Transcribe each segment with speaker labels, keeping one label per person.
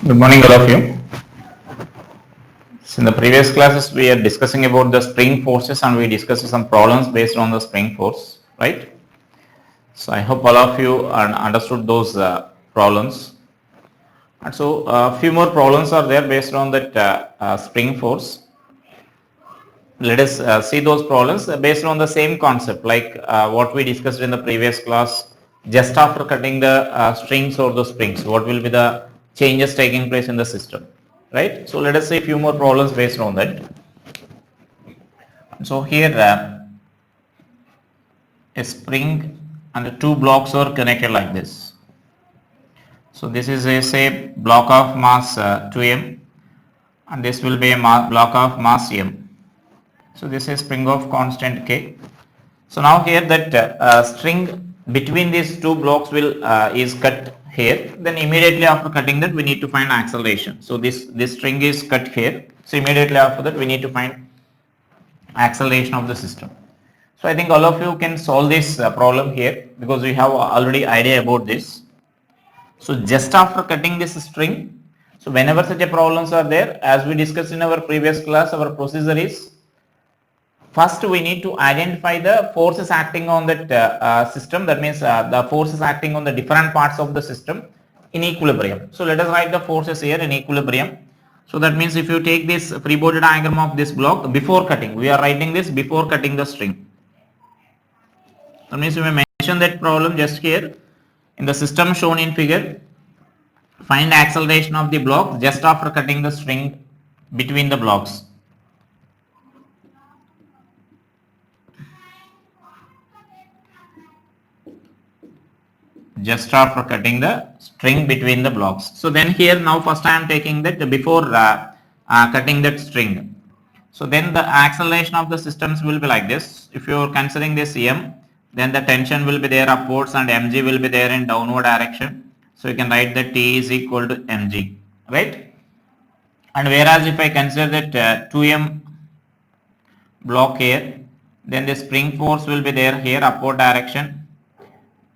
Speaker 1: Good morning, all of you. So in the previous classes, we are discussing about the spring forces and we discussed some problems based on the spring force, right? So I hope all of you understood those problems. And so a few more problems are there based on that spring force. Let us see those problems based on the same concept like what we discussed in the previous class. Just after cutting the strings or the springs, what will be the changes taking place in the system, right? So let us see a few more problems based on that. So here a spring and two blocks are connected like this. So this is a say block of mass 2m and this will be a block of mass m. So this is spring of constant k. So now here that string between these two blocks will is cut here. Then immediately after cutting that we need to find acceleration. So this string is cut here. So immediately after that we need to find acceleration of the system. So I think all of you can solve this problem here because we have already idea about this. So just after cutting this string, so whenever such a problems are there, as we discussed in our previous class, our procedure is first we need to identify the forces acting on that system. That means the forces acting on the different parts of the system in equilibrium. So let us write the forces here in equilibrium. So that means if you take this free body diagram of this block before cutting, we are writing this before cutting the string. That means we may mention that problem just here in the system shown in figure. Find acceleration of the block just after cutting the string between the blocks. Just after cutting the string between the blocks. So then here now first I am taking that before cutting that string. So then the acceleration of the systems will be like this. If you are considering this m, then the tension will be there upwards and mg will be there in downward direction. So you can write that T is equal to mg, right? And whereas if I consider that 2m block here, then the spring force will be there here upward direction.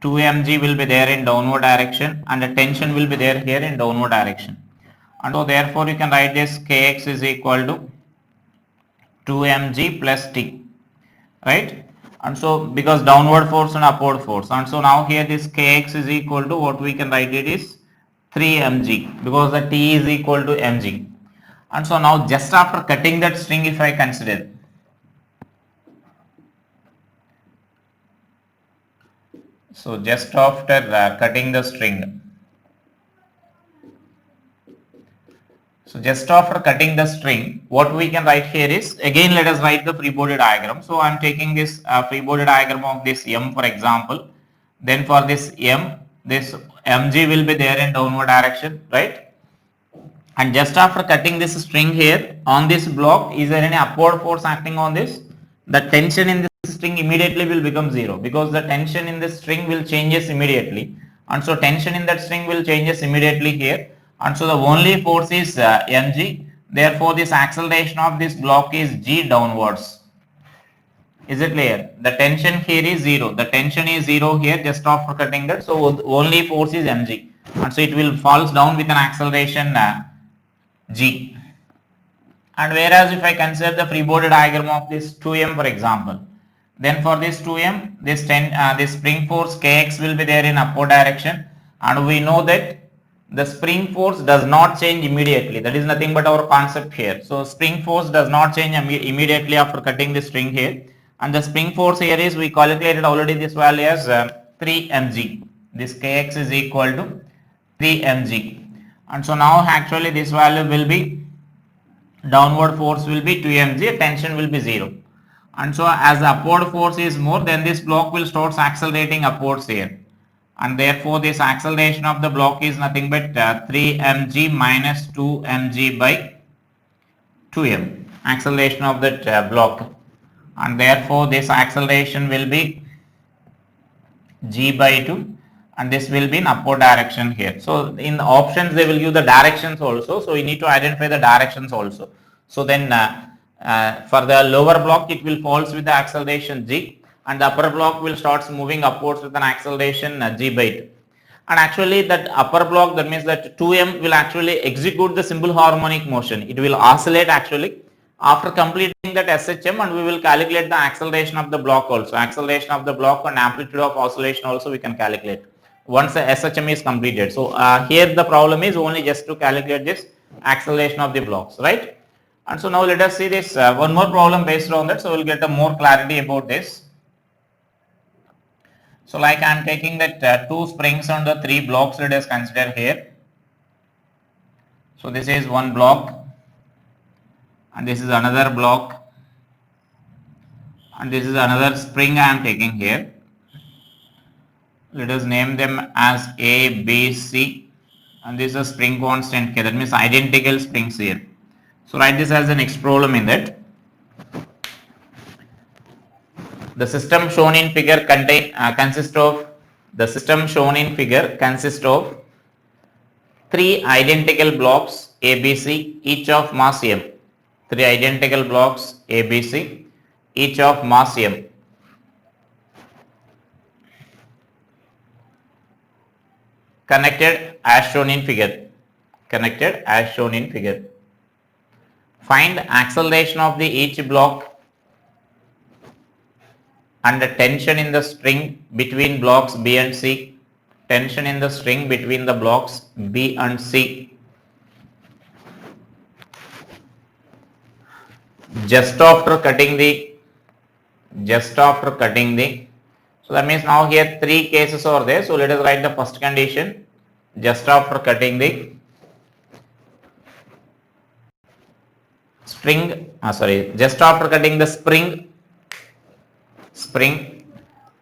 Speaker 1: 2mg will be there in downward direction and the tension will be there here in downward direction. And so therefore you can write this kx is equal to 2mg plus t, right? And so because downward force and upward force, and so now here this kx is equal to what we can write it is 3mg because the t is equal to mg. And so now just after cutting that string, if I consider, so just after cutting the string, so just after cutting the string, what we can write here is, again let us write the free body diagram. So I am taking this free body diagram of this m for example. Then for this m, this mg will be there in downward direction, right? And just after cutting this string here on this block, is there any upward force acting on this? The tension in this string immediately will become zero because the tension in this string will changes immediately, and so tension in that string will changes immediately here, and so the only force is mg. Therefore this acceleration of this block is g downwards. Is it clear? The tension here is zero. The tension is zero here just after cutting that, so only force is mg, and so it will falls down with an acceleration g. And whereas if I consider the free body diagram of this 2m for example, then for this 2m, this spring force kx will be there in upward direction, and we know that the spring force does not change immediately. That is nothing but our concept here. So spring force does not change immediately after cutting the string here, and the spring force here is, we calculated already this value as 3 mg. This kx is equal to 3 mg, and so now actually this value will be, downward force will be 2 mg, tension will be 0. And so as the upward force is more, then this block will start accelerating upwards here. And therefore this acceleration of the block is nothing but 3 mg minus 2 mg by 2m, acceleration of that block. And therefore this acceleration will be g by 2, and this will be in upward direction here. So in the options they will give the directions also, so you need to identify the directions also. So then for the lower block it will falls with the acceleration g, and the upper block will starts moving upwards with an acceleration g by 2. and actually that upper block, that means that 2m will actually execute the simple harmonic motion. It will oscillate actually after completing that SHM, and we will calculate the acceleration of the block also. Acceleration of the block and amplitude of oscillation also we can calculate once the SHM is completed. So here the problem is only just to calculate this acceleration of the blocks, right? And so now let us see this one more problem based on that, so we'll get a more clarity about this. So like I am taking that two springs on the three blocks, let us consider here. So this is one block and this is another block and this is another spring I am taking here. Let us name them as A, B, C, and this is a spring constant K, that means identical springs here. So write this as the next problem in that. The system shown in figure consists of three identical blocks ABC, each of mass m. Three identical blocks ABC, each of mass m. Connected as shown in figure. Find acceleration of the each block and the tension in the string between blocks B and C. Tension in the string between the blocks B and C. Just after cutting the, so that means now here three cases are there. So let us write the first condition. Just after cutting the spring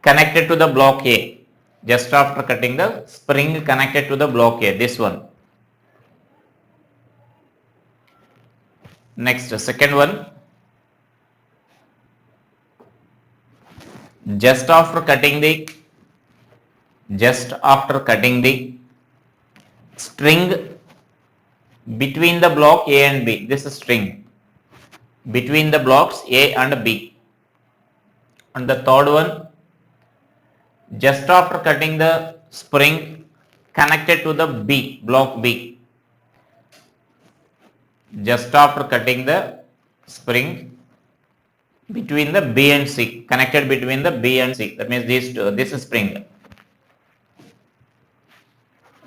Speaker 1: connected to the block A. Just after cutting the spring connected to the block A, this one. Next, second one. Just after cutting the string between the block A and B. This is string between the blocks A and B. And the third one, just after cutting the spring connected to the B, block B. Just after cutting the spring between the B and C, connected between the B and C. That means these two, this is spring.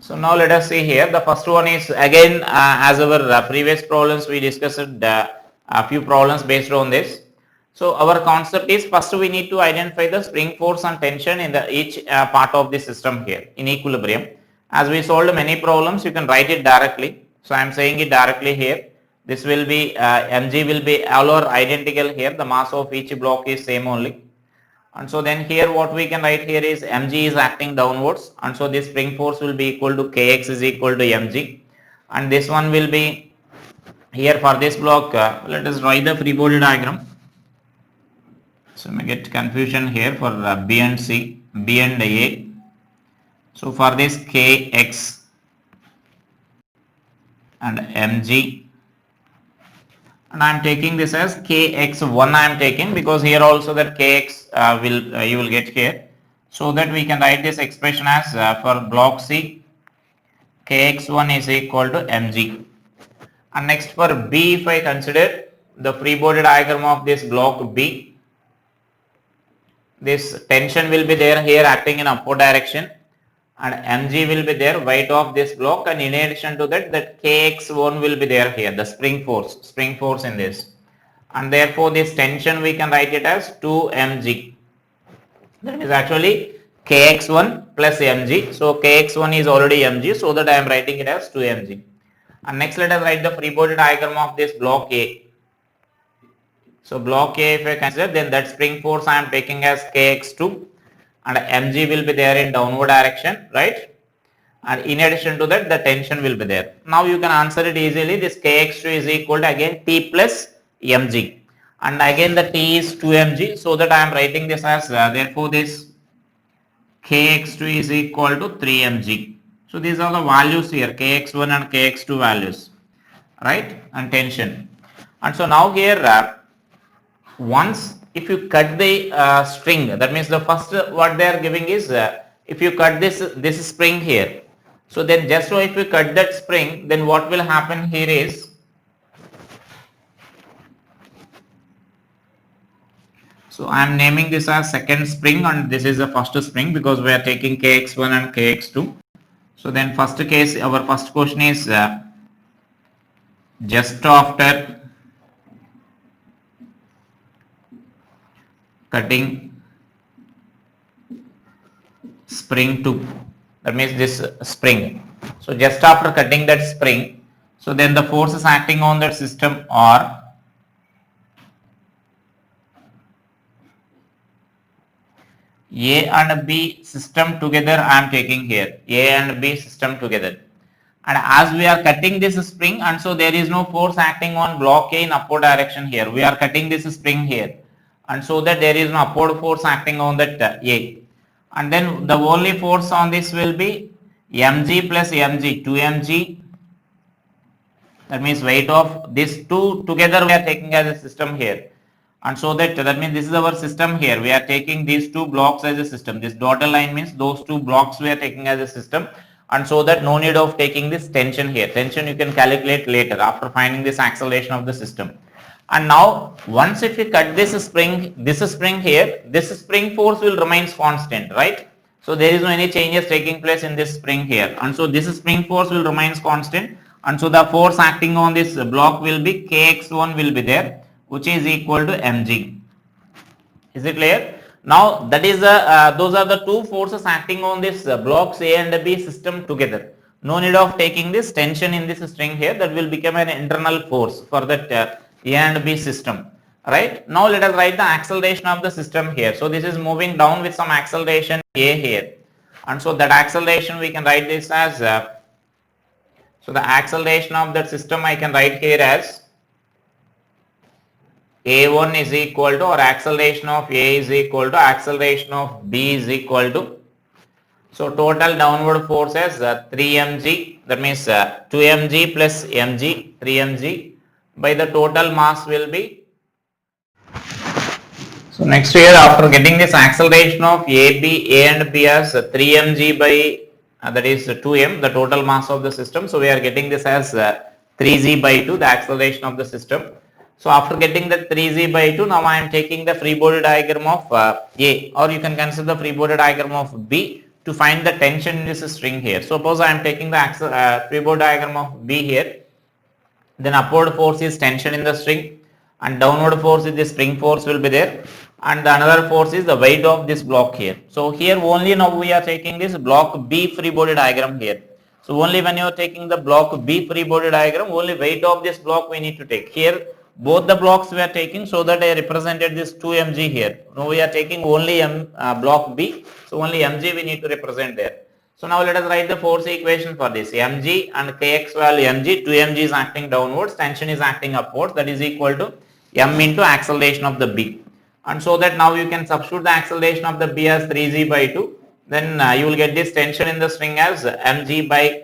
Speaker 1: So now let us see here. The first one is again as our previous problems we discussed a few problems based on this. So our concept is first we need to identify the spring force and tension in the each part of the system here in equilibrium. As we solved many problems, you can write it directly. So I am saying it directly here. This will be mg will be all are identical here. The mass of each block is same only. And so then here what we can write here is mg is acting downwards, and so this spring force will be equal to kx is equal to mg, and this one will be here for this block. Let us write the free body diagram. So we get confusion here for B and C, B and A. So for this Kx and Mg, and I am taking this as Kx1 I am taking, because here also that Kx you will get here. So that we can write this expression as for block C, Kx1 is equal to Mg. And next for B, if I consider the free body diagram of this block B, this tension will be there here acting in upward direction, and mg will be there weight of this block, and in addition to that, that kx1 will be there here, the spring force in this, and therefore this tension we can write it as 2mg. That is actually kx1 plus mg. So kx1 is already mg, so that I am writing it as 2mg. And next let us write the free body diagram of this block A. So block A, if I consider, then that spring force I am taking as kx2, and mg will be there in downward direction, right? And in addition to that, the tension will be there. Now you can answer it easily. This kx2 is equal to again T plus mg, and again the T is 2mg, so that I am writing this as therefore this kx2 is equal to 3mg. So these are the values here, kx1 and kx2 values, right? And tension. And so now here once if you cut the string, that means the first what they are giving is if you cut this spring here, so then just so if we cut that spring, then what will happen here is, so I am naming this as second spring and this is the first spring because we are taking kx1 and kx2. So then first case, our first question is just after cutting spring 2, that means this spring. So just after cutting that spring, so then the forces acting on that system are A and B system together. I am taking here A and B system together, and as we are cutting this spring, and so there is no force acting on block A in upward direction here. We are cutting this spring here, and so that there is no upward force acting on that A, and then the only force on this will be mg plus mg, 2mg. That means weight of these two together we are taking as a system here. And so that means this is our system here. We are taking these two blocks as a system. This dotted line means those two blocks we are taking as a system. And so that no need of taking this tension here. Tension you can calculate later after finding this acceleration of the system. And now once if you cut this spring here, this spring force will remain constant, right? So there is no any changes taking place in this spring here. And so this spring force will remain constant. And so the force acting on this block will be kx1 will be there, which is equal to mg. Is it clear? Now that is those are the two forces acting on this blocks A and B system together. No need of taking this tension in this string here. That will become an internal force for that A and B system. Right? Now let us write the acceleration of the system here. So this is moving down with some acceleration A here, and so that acceleration we can write this as so the acceleration of that system I can write here as A1 is equal to, or acceleration of A is equal to acceleration of B is equal to, so total downward force is 3mg, that means 2mg plus mg, 3mg, by the total mass will be. So next here, after getting this acceleration of A and B as 3mg by that is 2m, the total mass of the system. So we are getting this as 3z by 2, the acceleration of the system. So after getting the 3z by 2, now I am taking the free body diagram of A, or you can consider the free body diagram of B to find the tension in this string here. Suppose I am taking the free body diagram of B here, then upward force is tension in the string, and downward force is the spring force will be there, and the another force is the weight of this block here. So here only now we are taking this block B free body diagram here. So only when you are taking the block B free body diagram, only weight of this block we need to take. Here both the blocks we are taking, so that I represented this 2mg here. Now we are taking only block B, so only mg we need to represent there. So now let us write the force equation for this. Mg and kx value mg, 2mg is acting downwards, tension is acting upwards, that is equal to m into acceleration of the B. And so that now you can substitute the acceleration of the B as 3z by 2, then you will get this tension in the string as mg by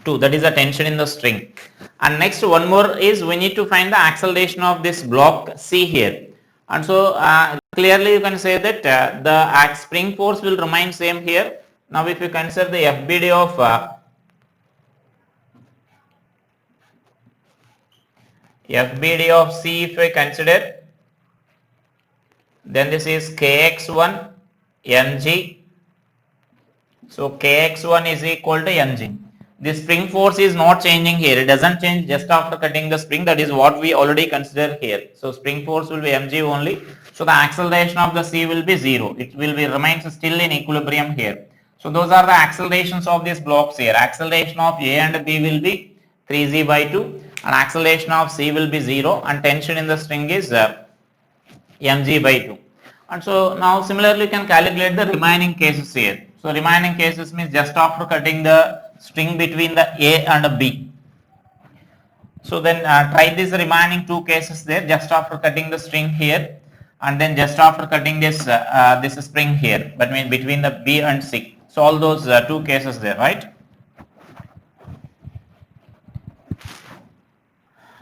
Speaker 1: 2, that is the tension in the string. And next one more is we need to find the acceleration of this block C here. And so clearly you can say that the spring force will remain same here. Now if you consider the FBD of C, if we consider, then this is kx1 mg. So kx1 is equal to mg. The spring force is not changing here. It doesn't change just after cutting the spring. That is what we already consider here. So spring force will be mg only. So the acceleration of the C will be 0. It will be remains still in equilibrium here. So those are the accelerations of these blocks here. Acceleration of A and B will be 3z by 2, and acceleration of C will be 0, and tension in the string is mg by 2. And so now similarly you can calculate the remaining cases here. So remaining cases means just after cutting the string between the A and B. So then try these remaining two cases there, just after cutting the string here, and then just after cutting this this spring here, but mean between the B and C. So all those two cases there, right?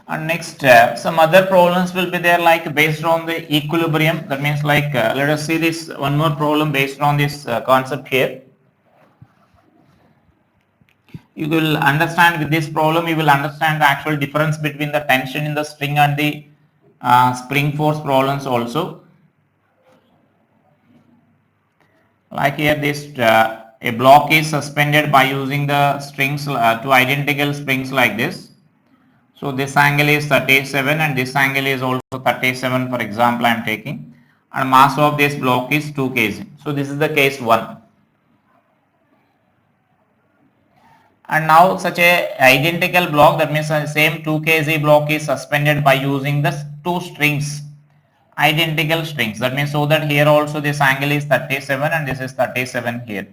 Speaker 1: And next, some other problems will be there, like based on the equilibrium. That means like, let us see this one more problem based on this concept here. You will understand with this problem, you will understand the actual difference between the tension in the string and the spring force problems also. Like here, this a block is suspended by using the strings, two identical springs like this. So this angle is 37 and this angle is also 37, for example I am taking, and mass of this block is 2 kg. So this is the case 1. And now such a identical block, that means the same 2 kg block is suspended by using the two strings, identical strings. That means so that here also this angle is 37 and this is 37 here.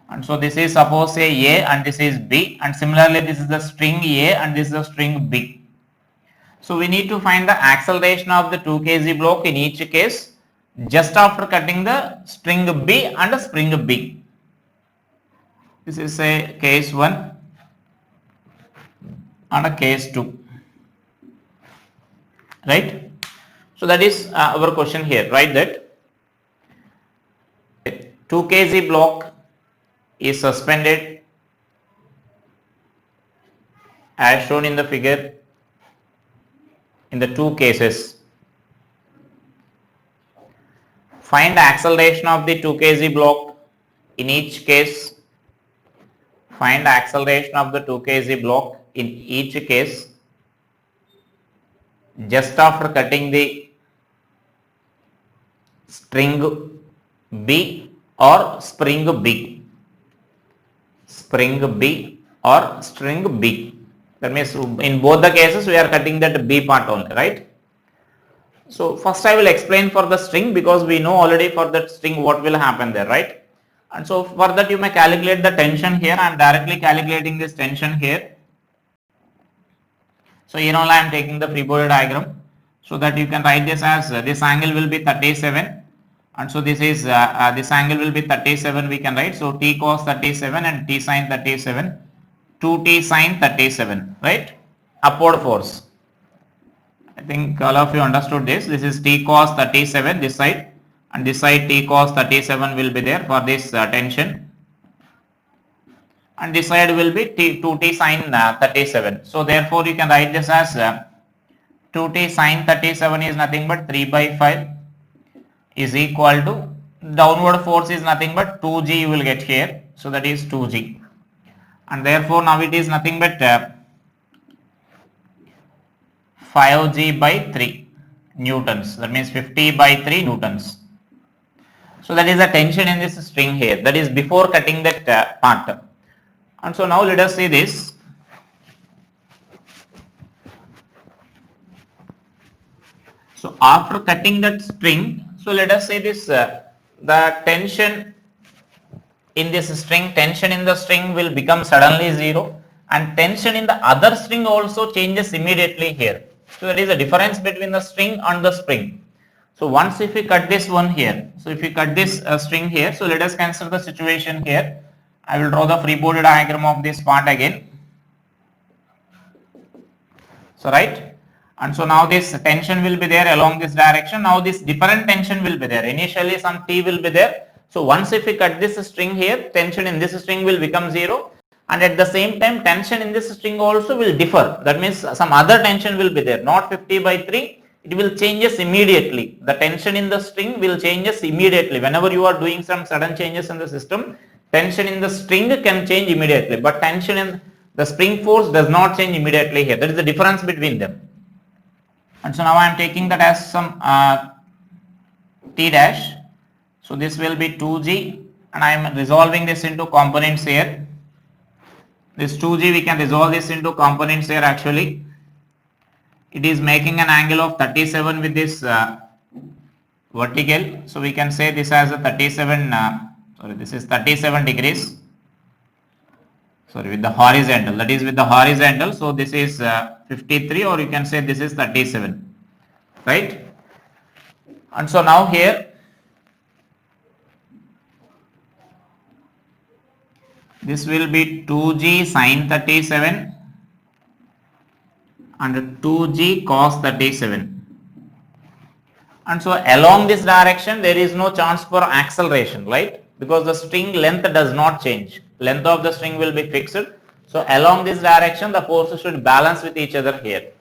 Speaker 1: And so this is suppose say A and this is B, and similarly this is the string A and this is the string B. So we need to find the acceleration of the 2 kg block in each case just after cutting the string B and the spring B. This is a case 1 and a case 2, right? So that is our question here, right? That 2 kg block is suspended as shown in the figure in the two cases. Find the acceleration of the 2 kg block in each case. Find the acceleration of the 2 kg block in each case just after cutting the string B or spring B. Spring B or string B. That means in both the cases we are cutting that B part only, right? So first I will explain for the string, because we know already for that string what will happen there, right? And so for that you may calculate the tension here. I am directly calculating this tension here. So here only I am taking the free body diagram, so that you can write this as this angle will be 37, and so this is this angle will be 37 we can write. So T cos 37 and T sin 37, 2T sin 37, right? Upward force. I think all of you understood this. This is T cos 37 this side, and this side T cos 37 will be there for this tension, and this side will be 2T sin 37. So therefore you can write this as 2T sin 37 is nothing but 3 by 5 is equal to, downward force is nothing but 2G you will get here. So that is 2G, and therefore now it is nothing but 5G by 3 newtons. That means 50 by 3 newtons. So that is the tension in this string here. That is before cutting that part. And so now let us see this. So after cutting that string, so let us say this, the tension in this string, tension in the string will become suddenly 0, and tension in the other string also changes immediately here. So there is a difference between the string and the spring. So once if we cut this one here, so if we cut this string here, so let us consider the situation here. I will draw the free body diagram of this part again. So right, and so now this tension will be there along this direction. Now this different tension will be there. Initially some T will be there. So once if we cut this string here, tension in this string will become 0, and at the same time tension in this string also will differ. That means some other tension will be there, not 50 by 3, it will changes immediately. The tension in the string will changes immediately. Whenever you are doing some sudden changes in the system, tension in the string can change immediately, but tension in the spring force does not change immediately here. That is the difference between them. And so now I am taking that as some T dash. So this will be 2G, and I am resolving this into components here. This 2G we can resolve this into components here actually. It is making an angle of 37 with this vertical. So we can say this as a 37, this is 37 degrees. Sorry, with the horizontal, that is with the horizontal. So this is 53, or you can say this is 37, right? And so now here, this will be 2G sin 37 and 2g cos 37. And so along this direction there is no chance for acceleration, right? Because the string length does not change. Length of the string will be fixed. So along this direction the forces should balance with each other here.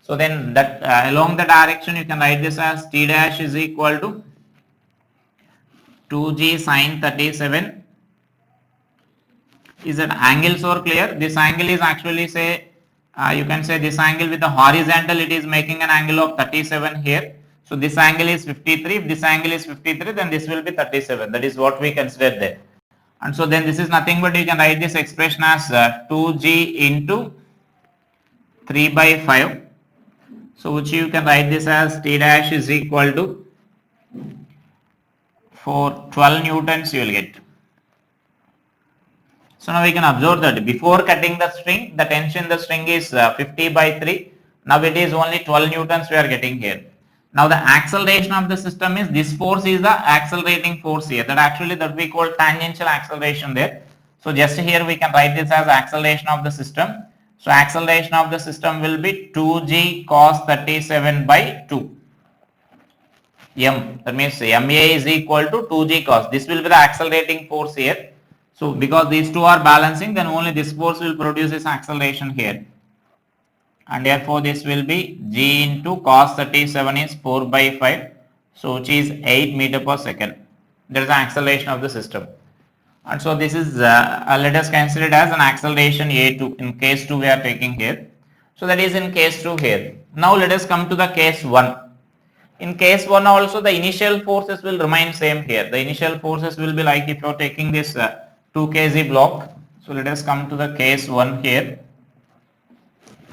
Speaker 1: So then that along the direction you can write this as T dash is equal to 2g sine 37. Is that angle so clear? This angle is actually say you can say this angle with the horizontal, it is making an angle of 37 here. So this angle is 53. If this angle is 53, then this will be 37. That is what we consider there. And so then this is nothing but you can write this expression as 2g into 3 by 5. So which you can write this as T dash is equal to for 12 newtons you will get. So now we can observe that before cutting the string, the tension in the string is 50 by 3. Now it is only 12 newtons we are getting here. Now the acceleration of the system is, this force is the accelerating force here. That we call tangential acceleration there. So just here we can write this as acceleration of the system. So acceleration of the system will be 2g cos 37 by 2. M, that means MA is equal to 2g cos. This will be the accelerating force here. So because these two are balancing, then only this force will produce this acceleration here. And therefore this will be g into cos 37 is 4 by 5. So which is 8 meter per second. That is the acceleration of the system. And so this is let us consider it as an acceleration A2. In case 2 we are taking here. So that is in case 2 here. Now let us come to the case 1. In case 1 also the initial forces will remain same here. The initial forces will be like if you are taking this 2 kg block. So let us come to the case 1 here.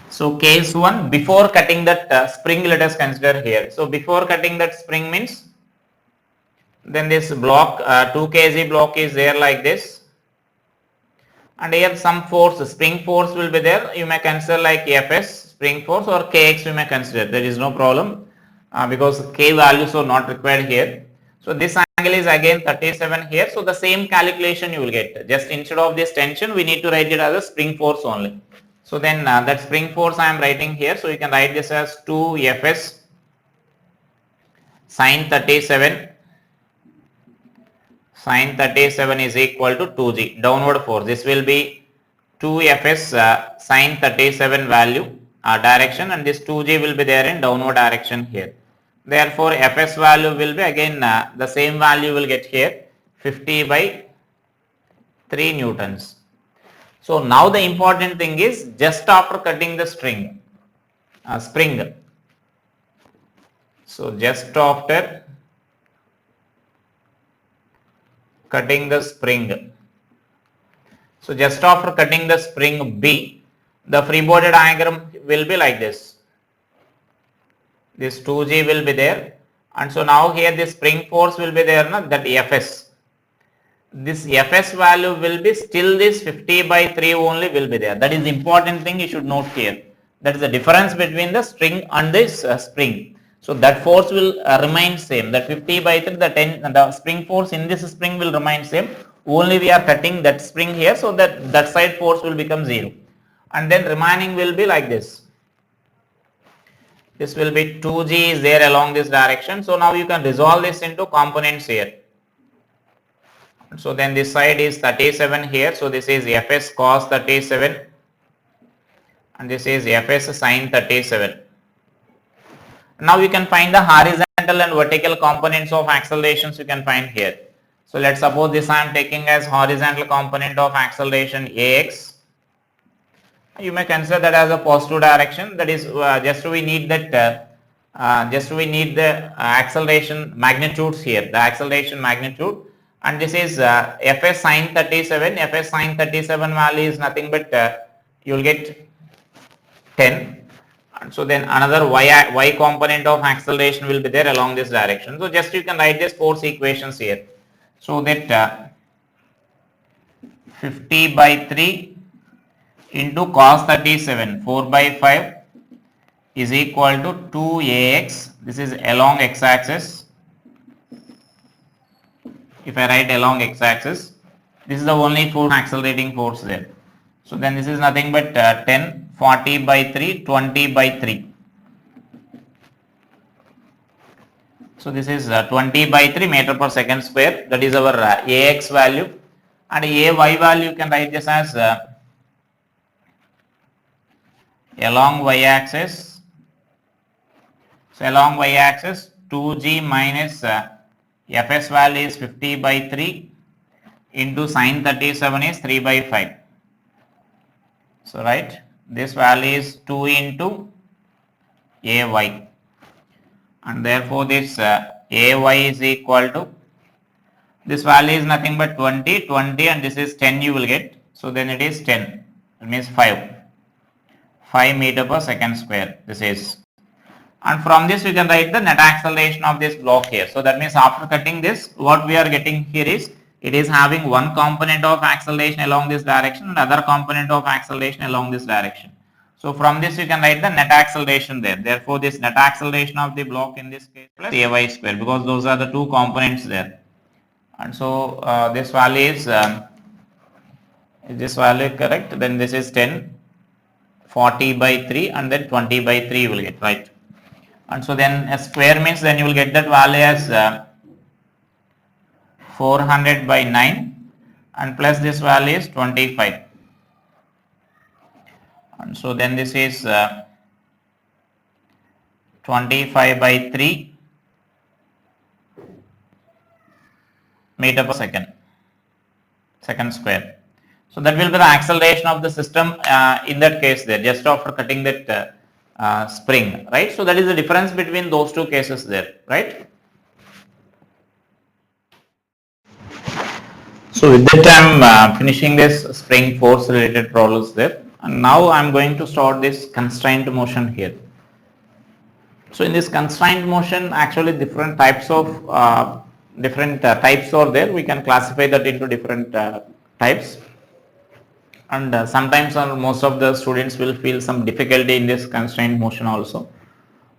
Speaker 1: So case 1, before cutting that spring, let us consider here. So before cutting that spring means, then this block 2 kg block is there like this, and here some force, spring force will be there. You may consider like Fs spring force or Kx you may consider. There is no problem because K values are not required here. So this angle is again 37 here. So the same calculation you will get. Just instead of this tension, we need to write it as a spring force only. So then that spring force I am writing here. So you can write this as 2 Fs sine 37. Sine 37 is equal to 2g downward force. This will be 2 Fs sine 37 value direction, and this 2g will be there in downward direction here. Therefore Fs value will be again the same value will get here, 50 by 3 newtons. So now the important thing is just after cutting the spring. So just after cutting the spring. So just after cutting the spring B, the free body diagram will be like this. This 2g will be there, and so now here this spring force will be there, that Fs. This Fs value will be still this 50 by 3 only will be there. That is the important thing you should note here. That is the difference between the string and this spring. So that force will remain same. That 50 by 3, the spring force in this spring will remain same. Only we are cutting that spring here, so that side force will become 0. And then remaining will be like this. This will be 2g is there along this direction. So now you can resolve this into components here. So then this side is 37 here. So this is Fs cos 37 and this is Fs sin 37. Now you can find the horizontal and vertical components of accelerations you can find here. So let's suppose this I am taking as horizontal component of acceleration Ax. You may consider that as a positive direction. That is just we need that the acceleration magnitudes here, the acceleration magnitude, and this is Fs sin 37. Fs sin 37 value is nothing but you will get 10, and so then another y component of acceleration will be there along this direction. So just you can write these force equations here. So that 50 by 3 into cos 37, 4 by 5 is equal to 2ax. This is along x-axis. If I write along x-axis, this is the only force accelerating force there. So then this is nothing but 10, 40 by 3, 20 by 3. So this is 20 by 3 meter per second square. That is our AX value, and AY value you can write this as along y axis. So along y axis 2g minus Fs value is 50 by 3 into sine 37 is 3 by 5. So right, this value is 2 into AY, and therefore this AY is equal to, this value is nothing but 20 and this is 10 you will get. So then it is 10, it means 5 meter per second square this is. And from this we can write the net acceleration of this block here. So that means after cutting this, what we are getting here is, it is having one component of acceleration along this direction and other component of acceleration along this direction. So from this you can write the net acceleration there. Therefore this net acceleration of the block in this case plus AY square, because those are the two components there. And so this value is this value correct? Then this is 10, 40 by 3 and then 20 by 3 you will get, right? And so then a square means then you will get that value as 400 by 9 and plus this value is 25. And so then this is 25 by 3 meter per second square. So that will be the acceleration of the system in that case there, just after cutting that spring, right? So that is the difference between those two cases there, right? So with that I am finishing this spring force related problems there, and now I am going to start this constrained motion here. So in this constrained motion, actually different types of types are there. We can classify that into different types, and sometimes most of the students will feel some difficulty in this constrained motion also.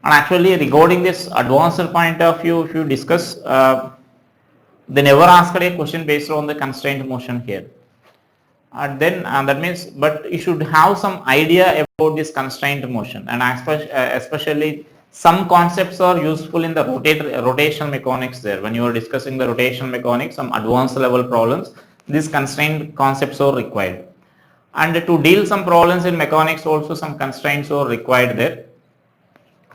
Speaker 1: And actually regarding this advanced point of view, if you discuss, they never asked a question based on the constrained motion here. And then that means, but you should have some idea about this constrained motion, and especially some concepts are useful in the rotational mechanics there. When you are discussing the rotational mechanics, some advanced level problems, these constrained concepts are required. And to deal some problems in mechanics also some constraints are required there.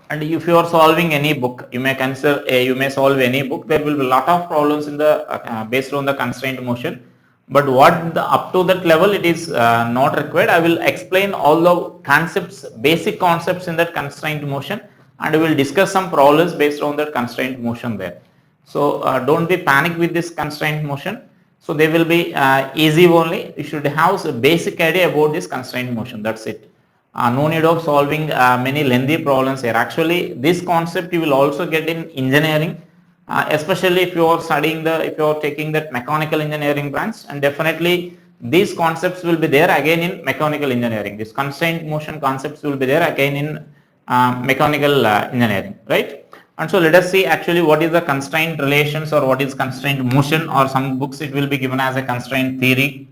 Speaker 1: And if you are solving any book, you may consider you may solve any book, there will be a lot of problems in the based on the constrained motion. But up to that level it is not required. I will explain all the concepts, basic concepts in that constrained motion, and we will discuss some problems based on that constrained motion there. So don't be panic with this constrained motion. So they will be easy only. You should have a basic idea about this constrained motion. That's it. No need of solving many lengthy problems here. Actually, this concept you will also get in engineering, especially if you are studying if you are taking that mechanical engineering branch, and definitely these concepts will be there again in mechanical engineering. This constrained motion concepts will be there again in mechanical engineering, right? And so let us see actually what is the constraint relations or what is constraint motion, or some books it will be given as a constraint theory.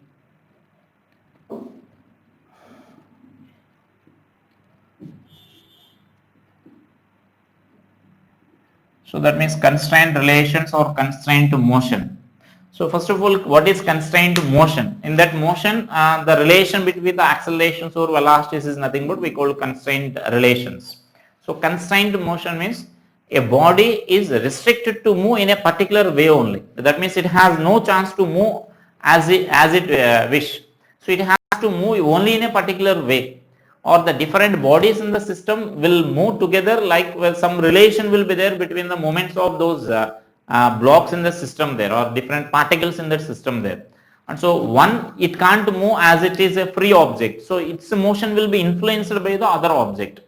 Speaker 1: So that means constraint relations or constraint motion. So first of all, what is constraint motion? In that motion, the relation between the accelerations or velocities is nothing but we call constraint relations. So constraint motion means a body is restricted to move in a particular way only. That means it has no chance to move as it wish. So it has to move only in a particular way, or the different bodies in the system will move together, like some relation will be there between the moments of those blocks in the system there, or different particles in the system there. And so it can't move as it is a free object. So its motion will be influenced by the other object.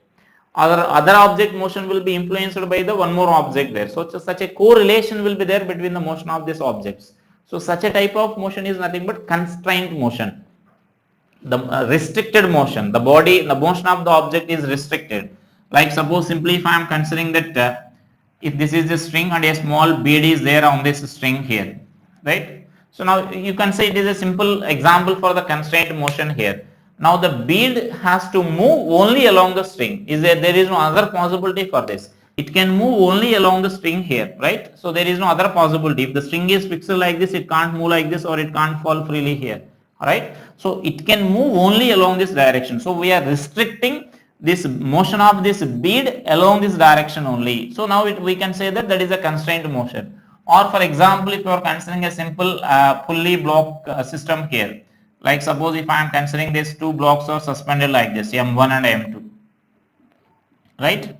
Speaker 1: Other object motion will be influenced by the one more object there. So such a correlation will be there between the motion of these objects. So such a type of motion is nothing but constrained motion. The restricted motion, the motion of the object is restricted. Like suppose simply if I am considering that if this is the string and a small bead is there on this string here, right? So now you can say it is a simple example for the constrained motion here. Now the bead has to move only along the string. There is no other possibility for this. It can move only along the string here, right? So there is no other possibility. If the string is fixed like this, it can't move like this, or it can't fall freely here. Alright. So it can move only along this direction. So we are restricting this motion of this bead along this direction only. So now we can say that is a constrained motion. Or for example, if you are considering a simple pulley block system here, like suppose if I am considering these two blocks are suspended like this, M1 and M2, right?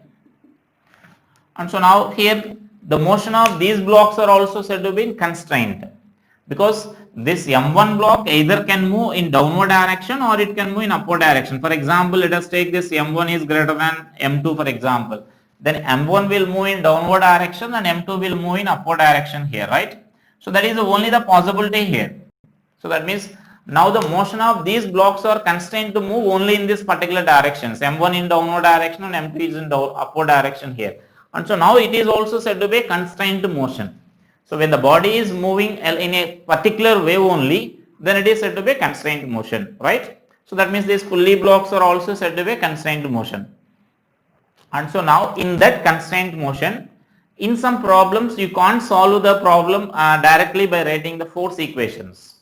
Speaker 1: And so now here the motion of these blocks are also said to be constrained, because this M1 block either can move in downward direction or it can move in upward direction. For example, let us take this M1 is greater than M2 for example. Then M1 will move in downward direction and M2 will move in upward direction here, right? So that is only the possibility here. So that means now the motion of these blocks are constrained to move only in this particular directions. M1 in downward direction and M2 is in upward direction here. And so now it is also said to be a constrained motion. So when the body is moving in a particular way only, then it is said to be a constrained motion, right? So that means these pulley blocks are also said to be a constrained motion. And so now in that constrained motion, in some problems you can't solve the problem directly by writing the force equations.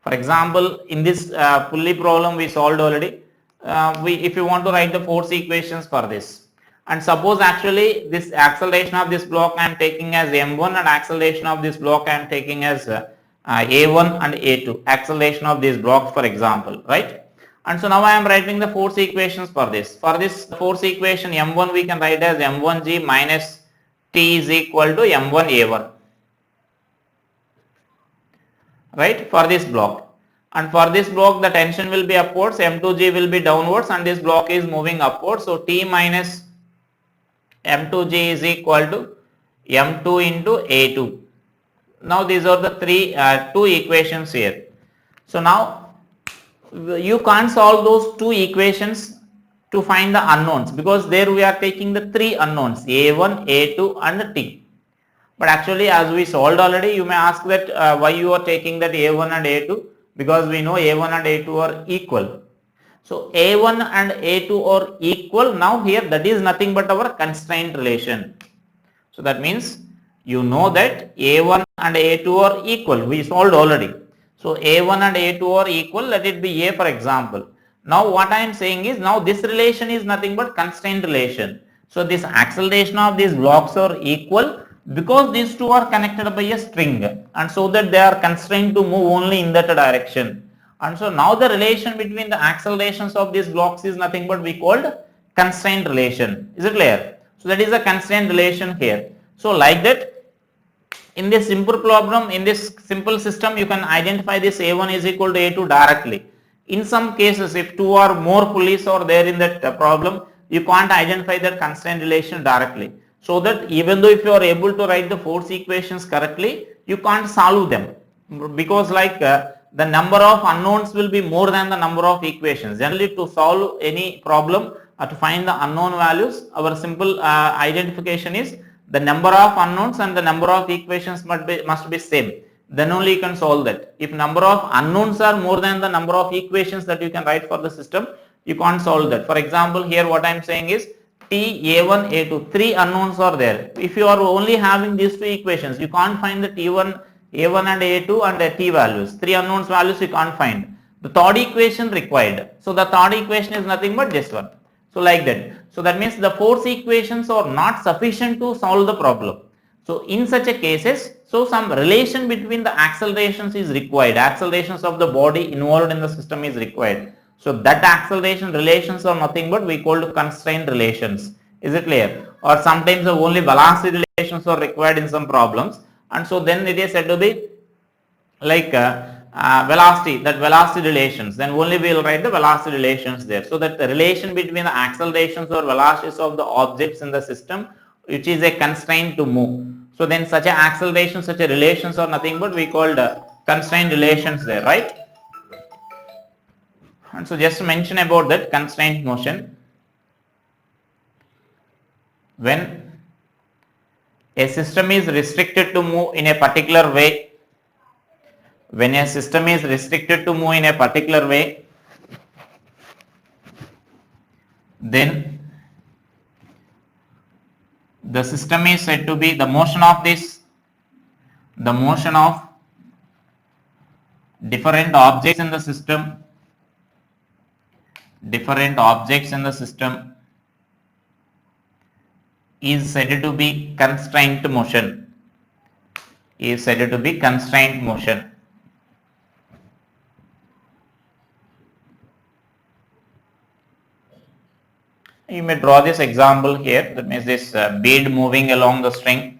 Speaker 1: For example, in this pulley problem we solved already. If you want to write the force equations for this, and suppose actually this acceleration of this block I am taking as m1 and acceleration of this block I am taking as a1 and a2, acceleration of these blocks for example, right? And so now I am writing the force equations for this. For this force equation m1 we can write as m1g minus t is equal to m1a1, right, for this block. And for this block the tension will be upwards, m2g will be downwards, and this block is moving upwards. So t minus m2g is equal to m2 into a2. Now these are the two equations here. So now you can't solve those two equations to find the unknowns, because there we are taking the three unknowns a1, a2 and t. But actually as we solved already, you may ask that why you are taking that a1 and a2, because we know a1 and a2 are equal. So a1 and a2 are equal. Now here that is nothing but our constraint relation. So that means you know that a1 and a2 are equal. We solved already. So a1 and a2 are equal. Let it be a for example. Now what I am saying is, now this relation is nothing but constraint relation. So this acceleration of these blocks are equal because these two are connected by a string, and so that they are constrained to move only in that direction. And so now the relation between the accelerations of these blocks is nothing but we called constraint relation. Is it clear? So that is a constraint relation here. So like that, in this simple problem, in this simple system, you can identify this a1 is equal to a2 directly. In some cases, if two or more pulleys are there in that problem, you can't identify that constraint relation directly. So that even though if you are able to write the force equations correctly, you can't solve them, because like the number of unknowns will be more than the number of equations. Generally, to solve any problem or to find the unknown values, our simple identification is the number of unknowns and the number of equations must be same. Then only you can solve that. If number of unknowns are more than the number of equations that you can write for the system, you can't solve that. For example, here what I am saying is t, a1, a2, three unknowns are there. If you are only having these two equations, you can't find the t1, a1 and a2 and the t values. Three unknowns values you can't find. The third equation required. So the third equation is nothing but this one. So like that. So that means the force equations are not sufficient to solve the problem. So in such a cases, so some relation between the accelerations is required. Accelerations of the body involved in the system is required. So that acceleration relations are nothing but we call constraint relations. Is it clear? Or sometimes only velocity relations are required in some problems, and so then it is said to be like velocity, that velocity relations. Then only we will write the velocity relations there. So that the relation between the accelerations or velocities of the objects in the system, which is a constraint to move. So then such a acceleration, such a relations are nothing but we called constraint relations there, right? And so just to mention about that constraint motion, when a system is restricted to move in a particular way, when a system is restricted to move in a particular way, then the system is said to be the motion of different objects in the system, is said to be constraint motion, You may draw this example here. That means this bead moving along the string.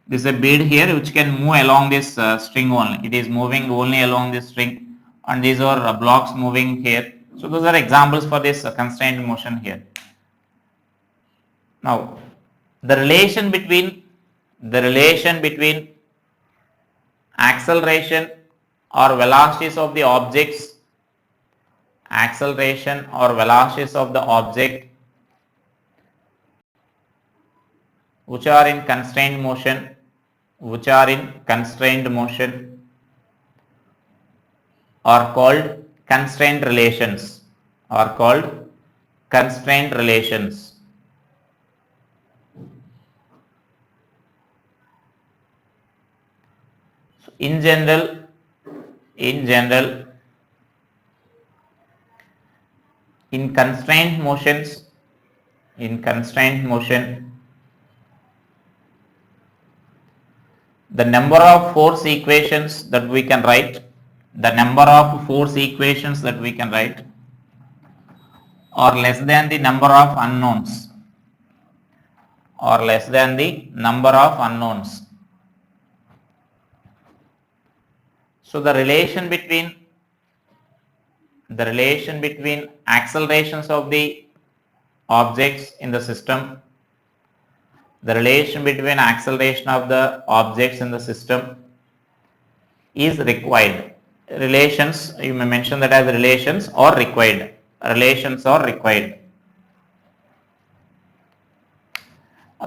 Speaker 1: This is a bead here which can move along this string only. It is moving only along this string, and these are blocks moving here. So those are examples for this constraint motion here. Now, the relation between acceleration or velocities of the object which are in constrained motion are called constraint relations. So in general, in constraint motion, the number of force equations that we can write, are less than the number of unknowns, So the relation between accelerations of the objects in the system, is required. Relations, you may mention that as relations or required.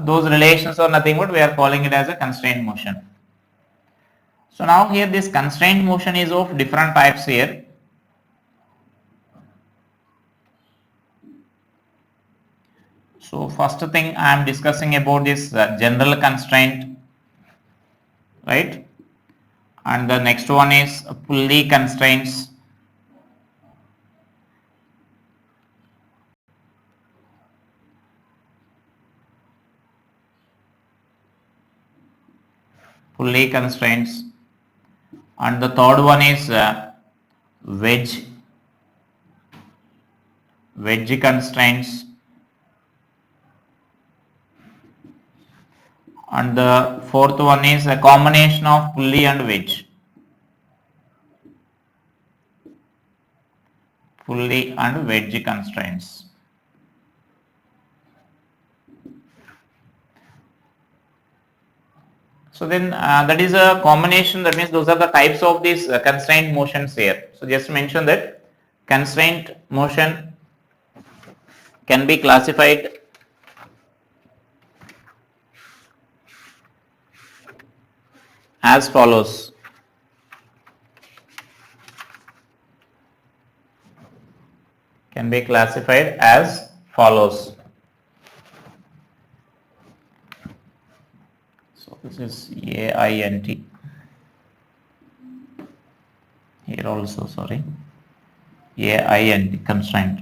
Speaker 1: Those relations are nothing but we are calling it as a constraint motion. So now here this constraint motion is of different types here. So first thing I am discussing about this general constraint, right? And the next one is pulley constraints. And the third one is wedge constraints, and the fourth one is a combination of pulley and wedge. Constraints. So then that is a combination, that means those are the types of these constraint motions here. So just mention that constraint motion can be classified as follows. So this is AINT. Here also, sorry, AINT, constraint.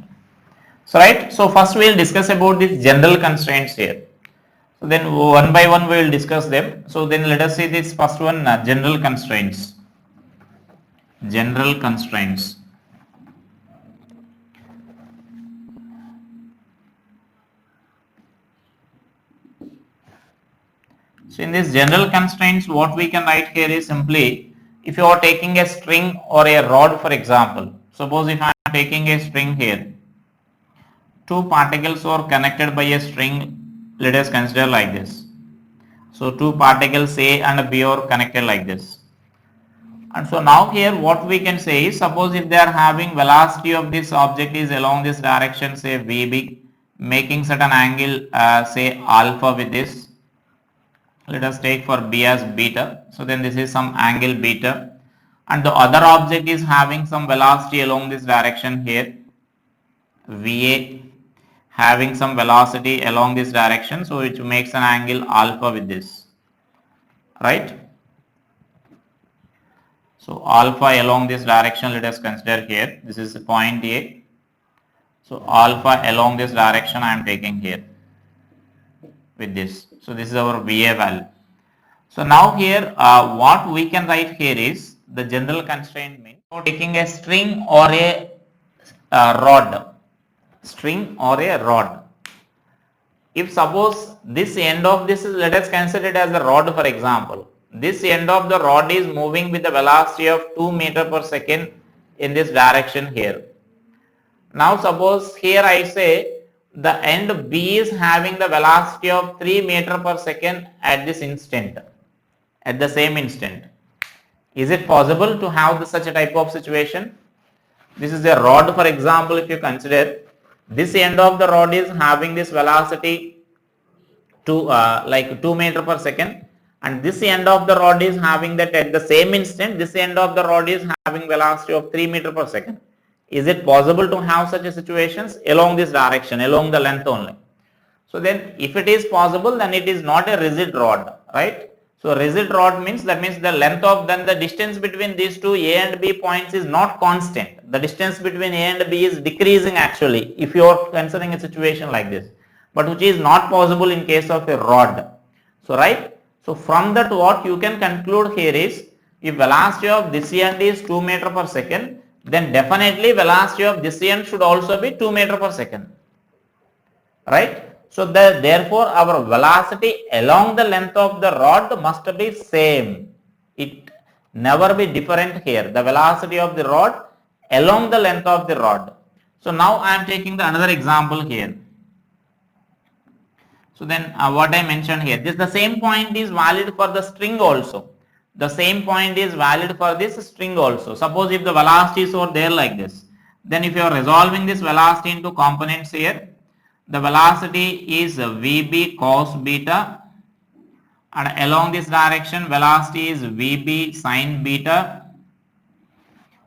Speaker 1: So right, so first we will discuss about these general constraints here. So then one by one we will discuss them. So then let us see this first one, general constraints. So in this general constraints, what we can write here is simply, if you are taking a string or a rod, for example, suppose if I am taking a string here, two particles are connected by a string, let us consider like this. So two particles A and B are connected like this. And so now here what we can say is, suppose if they are having velocity of this object is along this direction, say VB, making certain angle say alpha with this. Let us take for B as beta. So then this is some angle beta, and the other object is having some velocity along this direction here, VA, having some velocity along this direction, so it makes an angle alpha with this, right? So alpha along this direction, let us consider here, this is point A. So alpha along this direction I am taking here with this. So this is our VA value. So now here what we can write here is the general constraint means taking a string or a rod, string or a rod. If suppose this end of this is, let us consider it as a rod for example. This end of the rod is moving with the velocity of 2 meter per second in this direction here. Now suppose here I say the end B is having the velocity of 3 meter per second at this instant, at the same instant. Is it possible to have such a type of situation? This is a rod for example, if you consider this end of the rod is having this velocity to like 2 meter per second, and this end of the rod is having that at the same instant this end of the rod is having velocity of 3 meter per second. Is it possible to have such a situations along this direction, along the length only? So then if it is possible, then it is not a rigid rod, right? So rigid rod means, that means the length of, then the distance between these two A and B points is not constant. The distance between A and B is decreasing actually if you are considering a situation like this, but which is not possible in case of a rod. So right. So from that what you can conclude here is, if velocity of this end is 2 meter per second, then definitely velocity of this end should also be 2 meter per second, right? So therefore our velocity along the length of the rod must be same. It never be different here. The velocity of the rod along the length of the rod. So now I am taking the another example here. So then what I mentioned here, this the same point is valid for the string also. The same point is valid for this string also. Suppose if the velocities are there like this, then if you are resolving this velocity into components here, the velocity is Vb cos beta, and along this direction velocity is Vb sin beta,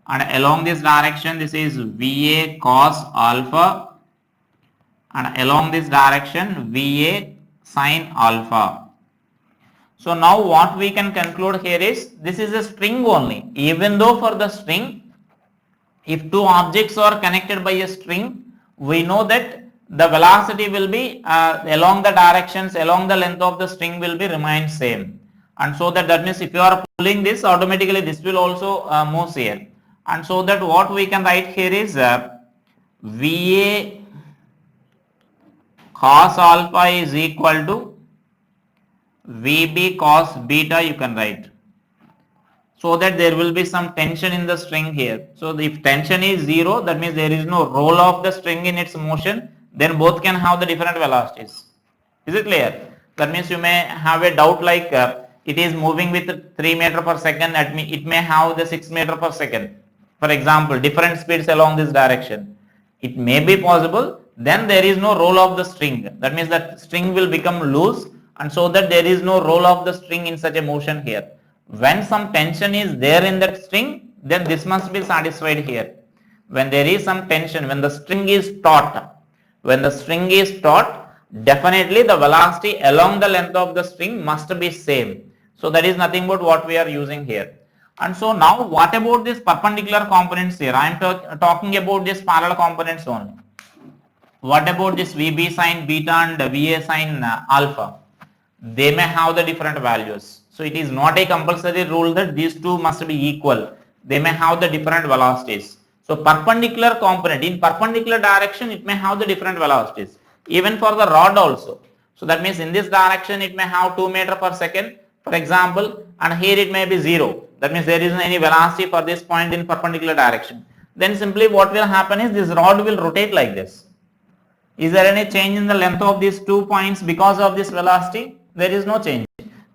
Speaker 1: and along this direction this is Va cos alpha, and along this direction Va sin alpha. So now what we can conclude here is, this is a string only. Even though for the string, if two objects are connected by a string, we know that the velocity will be along the directions, along the length of the string will be remain same. And so that means if you are pulling this, automatically this will also move here. And so that what we can write here is Va cos alpha is equal to Vb cos beta, you can write, so that there will be some tension in the string here. So if tension is 0, that means there is no roll of the string in its motion, then both can have the different velocities. Is it clear? That means you may have a doubt like it is moving with 3 meter per second, it may have the 6 meter per second. For example, different speeds along this direction. It may be possible, then there is no roll of the string. That means that string will become loose, and so that there is no roll of the string in such a motion here. When some tension is there in that string, then this must be satisfied here. When there is some tension, when the string is taut, definitely the velocity along the length of the string must be same. So that is nothing but what we are using here. And so now what about these perpendicular components here? I am talking about these parallel components only. What about this Vb sin beta and Va sin alpha? They may have the different values. So it is not a compulsory rule that these two must be equal. They may have the different velocities. So perpendicular component, in perpendicular direction it may have the different velocities. Even for the rod also. So that means in this direction it may have 2 meter per second, for example, and here it may be 0. That means there isn't any velocity for this point in perpendicular direction. Then simply what will happen is, this rod will rotate like this. Is there any change in the length of these 2 points because of this velocity? There is no change.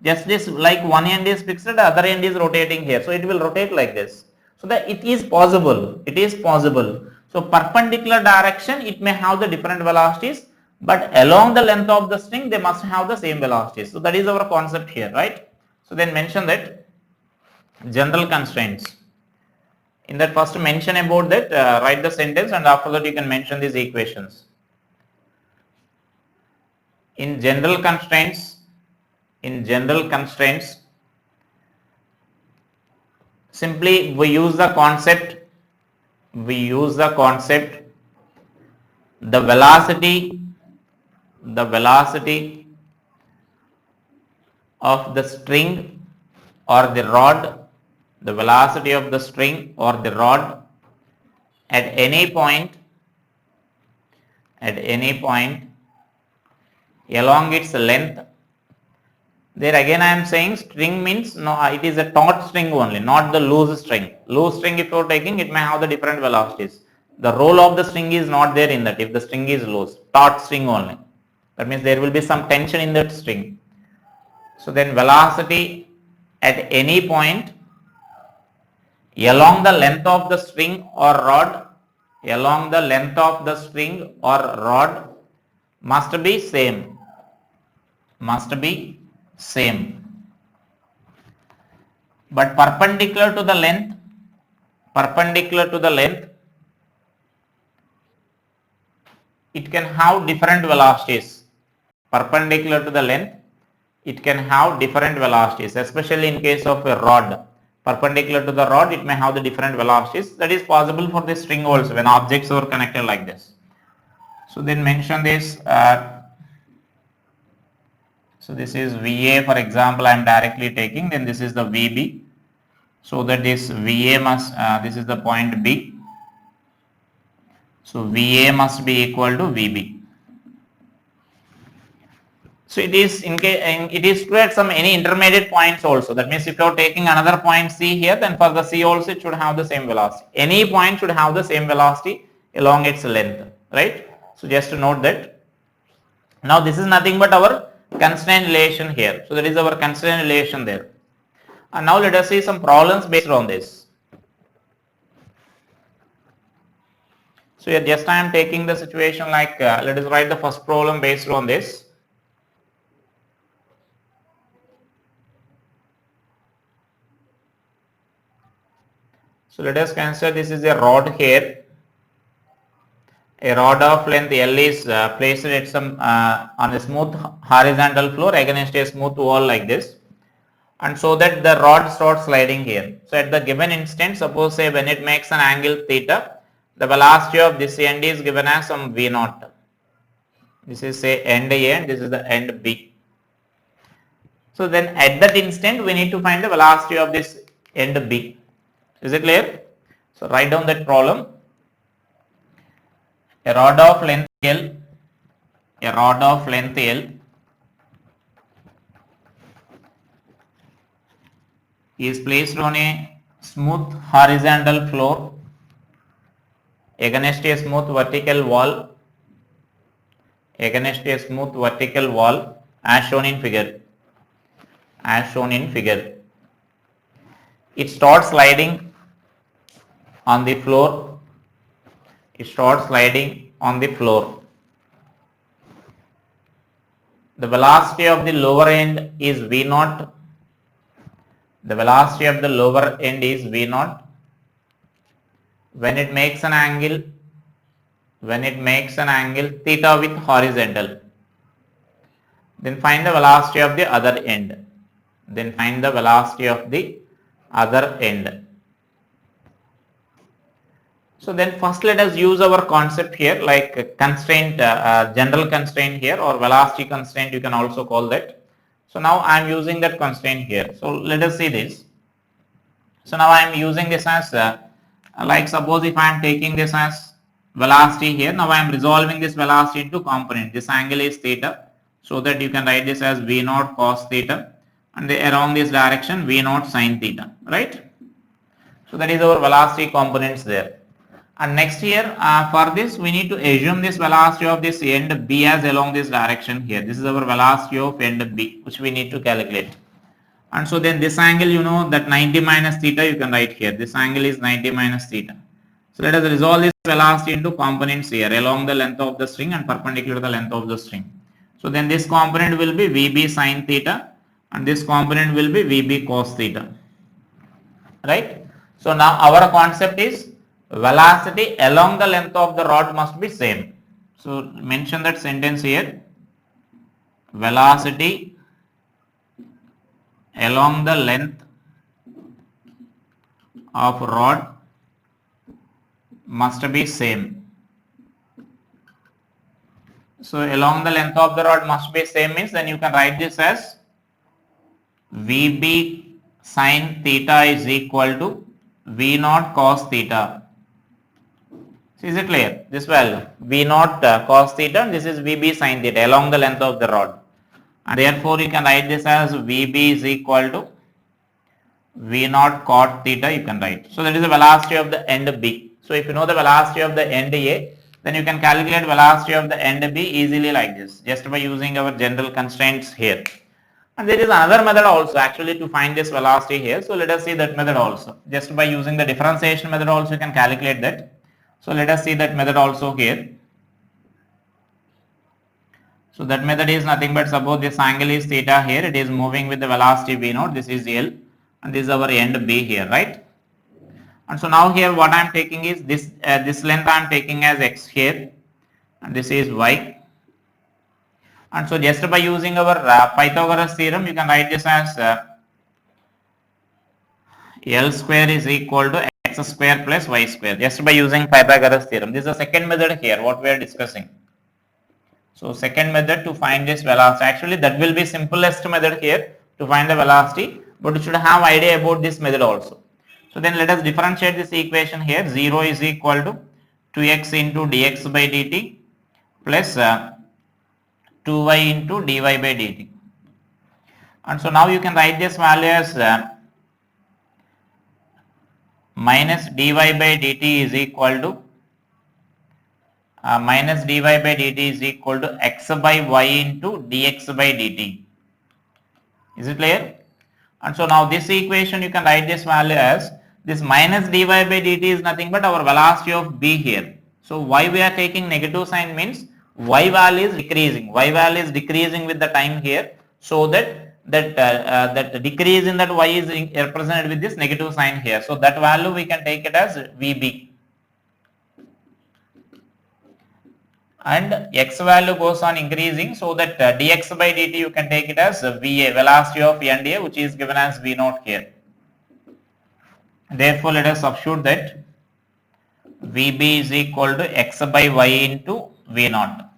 Speaker 1: Just this, like one end is fixed, the other end is rotating here. So it will rotate like this. So that it is possible. It is possible. So perpendicular direction, it may have the different velocities, but along the length of the string, they must have the same velocities. So that is our concept here, right? So then mention that general constraints. In that first mention about that, write the sentence, and after that you can mention these equations. in general constraints, simply we use the concept, the velocity of the string or the rod, the velocity of the string or the rod at any point along its length. There again I am saying string means no, it is a taut string only, not the loose string. Loose string if you are taking, it may have the different velocities. The role of the string is not there in that if the string is loose, taut string only. That means there will be some tension in that string. So then velocity at any point along the length of the string or rod, must be same. But perpendicular to the length, it can have different velocities. Perpendicular to the length, it can have different velocities, especially in case of a rod. Perpendicular to the rod, it may have the different velocities. That is possible for the string also when objects are connected like this. So then mention this. So this is VA, for example, I am directly taking, then this is the VB. So that this VA must, this is the point B. So VA must be equal to VB. So it is true at some any intermediate points also. That means if you are taking another point C here, then for the C also it should have the same velocity. Any point should have the same velocity along its length, right? So just to note that. Now this is nothing but our constraint relation here. So that is our constraint relation there. And now let us see some problems based on this. So here just I am taking the situation like let us write the first problem based on this. So let us consider this is a rod here. A rod of length L is placed at some on a smooth horizontal floor against a smooth wall like this, and so that the rod starts sliding here. So at the given instant, suppose say when it makes an angle theta, the velocity of this end is given as some V naught. This is say end A and this is the end B. So then at that instant we need to find the velocity of this end B. Is it clear? So write down that problem. A rod of length L is placed on a smooth horizontal floor against a smooth vertical wall as shown in figure. It starts sliding on the floor. The velocity of the lower end is V naught. When it makes an angle theta with horizontal. Then find the velocity of the other end. So then first let us use our concept here like constraint, general constraint here, or velocity constraint you can also call that. So now I am using that constraint here. So let us see this. So now I am using this as like suppose if I am taking this as velocity here, now I am resolving this velocity into component. This angle is theta, so that you can write this as V naught cos theta, and around this direction V naught sin theta, right? So that is our velocity components there. And next here for this we need to assume this velocity of this end B as along this direction here. This is our velocity of end B which we need to calculate. And so then this angle, you know that 90 minus theta you can write here. This angle is 90 minus theta. So let us resolve this velocity into components here along the length of the string and perpendicular to the length of the string. So then this component will be VB sin theta and this component will be VB cos theta. Right? So now our concept is velocity along the length of the rod must be same. So mention that sentence here. velocity along the length of rod must be same. So along the length of the rod must be same means then you can write this as VB sin theta is equal to V naught cos theta. So is it clear? This value V naught cos theta and this is VB sin theta along the length of the rod. And therefore you can write this as VB is equal to V naught cot theta you can write. So that is the velocity of the end B. So if you know the velocity of the end A, then you can calculate velocity of the end B easily like this, just by using our general constraints here. And there is another method also actually to find this velocity here. So let us see that method also. Just by using the differentiation method also you can calculate that. So let us see that method also here. So that method is nothing but suppose this angle is theta here, it is moving with the velocity V naught, this is L and this is our end B here, right? And so now here what I am taking is this length I am taking as x here and this is y. And so just by using our Pythagoras theorem you can write this as L square is equal to x square plus y square, just by using Pythagoras theorem. This is the second method here what we are discussing. So second method to find this velocity, actually that will be simplest method here to find the velocity, but you should have idea about this method also. So then let us differentiate this equation here. 0 is equal to 2x into dx by dt plus 2y into dy by dt. And so now you can write this value as minus dy by dt is equal to minus dy by dt is equal to x by y into dx by dt. Is it clear? And so now this equation you can write this value as this minus dy by dt is nothing but our velocity of B here. So why we are taking negative sign means y value is decreasing. Y value is decreasing with the time here, so that that decrease in that y is represented with this negative sign here. So that value we can take it as VB. And x value goes on increasing, so that dx by dt you can take it as VA, velocity of end A, which is given as V naught here. Therefore let us substitute that VB is equal to x by y into V naught.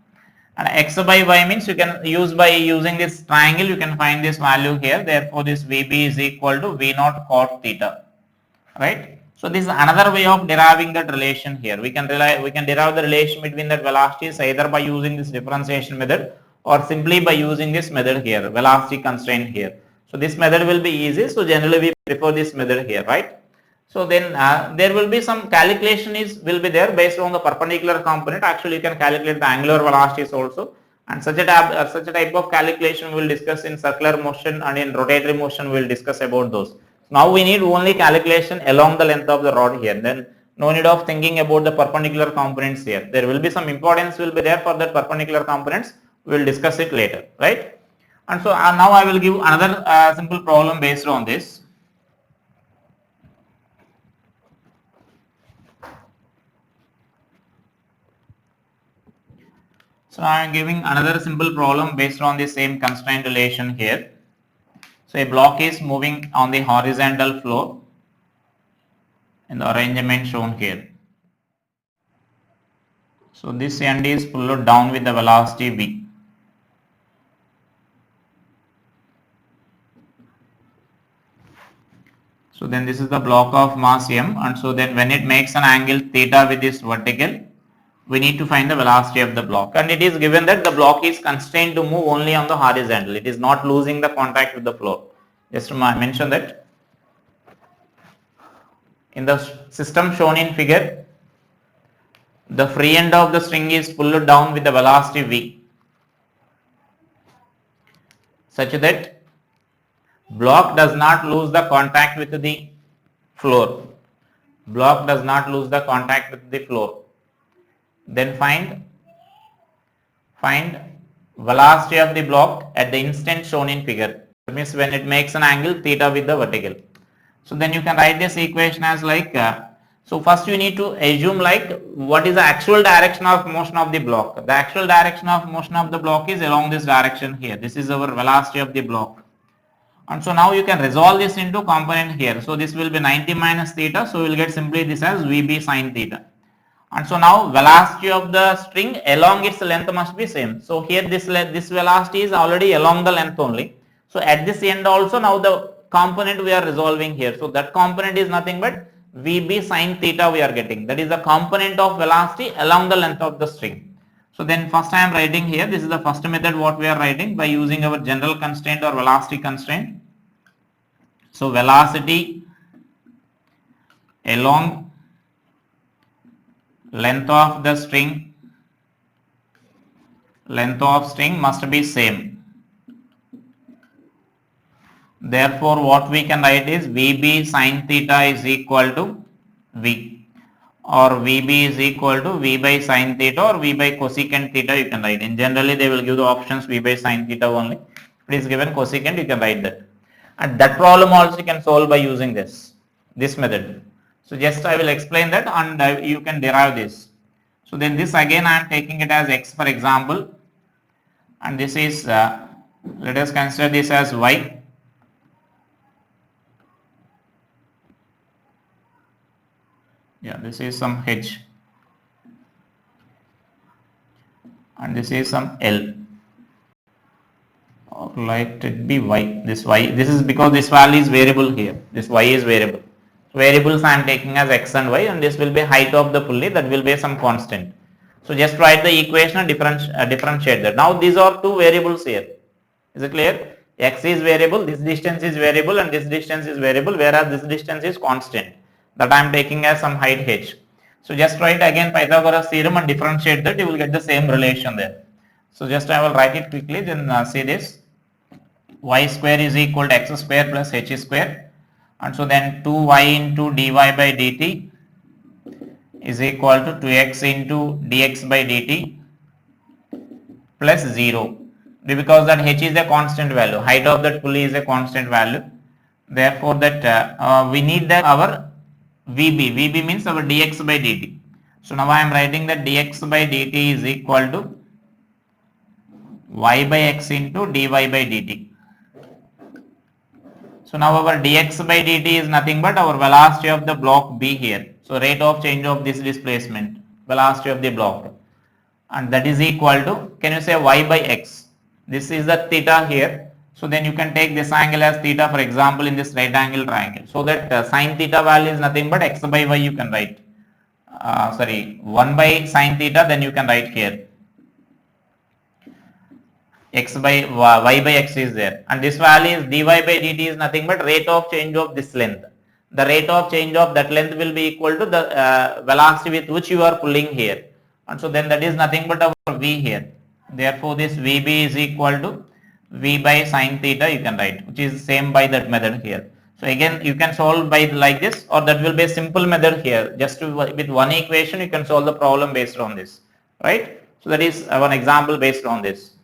Speaker 1: And x by y means you can use by using this triangle you can find this value here. Therefore this VB is equal to V naught cot theta, right? So this is another way of deriving that relation here. We can derive the relation between that velocities either by using this differentiation method or simply by using this method here, velocity constraint here. So this method will be easy. So generally we prefer this method here, right? So then there will be some calculation will be there based on the perpendicular component. Actually you can calculate the angular velocities also, and such a type of calculation we will discuss in circular motion, and in rotatory motion we will discuss about those. Now we need only calculation along the length of the rod here, then no need of thinking about the perpendicular components here. There will be some importance will be there for that perpendicular components, we will discuss it later, right? And so now I will give another simple problem based on this. So I am giving another simple problem based on the same constraint relation here. So a block is moving on the horizontal floor in the arrangement shown here. So this end is pulled down with the velocity V. So then this is the block of mass M, and so then when it makes an angle theta with this vertical, we need to find the velocity of the block, and it is given that the block is constrained to move only on the horizontal. It is not losing the contact with the floor. Just to mention that in the system shown in figure, the free end of the string is pulled down with the velocity V, such that block does not lose the contact with the floor. Block does not lose the contact with the floor. Then find velocity of the block at the instant shown in figure. That means when it makes an angle theta with the vertical. So then you can write this equation as like So first you need to assume like what is the actual direction of motion of the block. The actual direction of motion of the block is along this direction here. This is our velocity of the block. And so now you can resolve this into component here. So this will be 90 minus theta. So we will get simply this as VB sin theta. And so now velocity of the string along its length must be same. So here this velocity is already along the length only. So at this end also now the component we are resolving here. So that component is nothing but VB sin theta we are getting. That is the component of velocity along the length of the string. So then first I am writing here, this is the first method what we are writing by using our general constraint or velocity constraint. So velocity along length of the string, length of string must be same. Therefore what we can write is VB sin theta is equal to V, or VB is equal to V by sin theta or V by cosecant theta you can write. In generally they will give the options V by sin theta only. If it is given cosecant you can write that. And that problem also you can solve by using this method. So just I will explain that and you can derive this. So then this again I am taking it as x for example, and this is let us consider this as y. Yeah, this is some h and this is some L, or let it be y. This y, this is because this value is variable here. This y is variable. So variables I am taking as x and y, and this will be height of the pulley, that will be some constant. So just write the equation and differentiate that. Now these are two variables here. Is it clear? X is variable, this distance is variable, and this distance is variable, whereas this distance is constant. That I am taking as some height h. So just write again Pythagoras theorem and differentiate that, you will get the same relation there. So just I will write it quickly, then see this. Y square is equal to x square plus h square, and so then 2y into dy by dt is equal to 2x into dx by dt plus 0, because that h is a constant value, height of that pulley is a constant value. Therefore that we need that our VB means our dx by dt. So now I am writing that dx by dt is equal to y by x into dy by dt. So now our dx by dt is nothing but our velocity of the block B here. So rate of change of this displacement, velocity of the block, and that is equal to, can you say y by x? This is the theta here. So then you can take this angle as theta, for example, in this right angle triangle. So that sin theta value is nothing but x by y you can write. 1 by sin theta, then you can write here. X by y by x is there, and this value is dy by dt is nothing but rate of change of this length. The rate of change of that length will be equal to the velocity with which you are pulling here, and so then that is nothing but our v here. Therefore this vb is equal to v by sin theta you can write, which is same by that method here. So again you can solve by like this, or that will be a simple method here. Just with one equation you can solve the problem based on this, right? So that is one example based on this.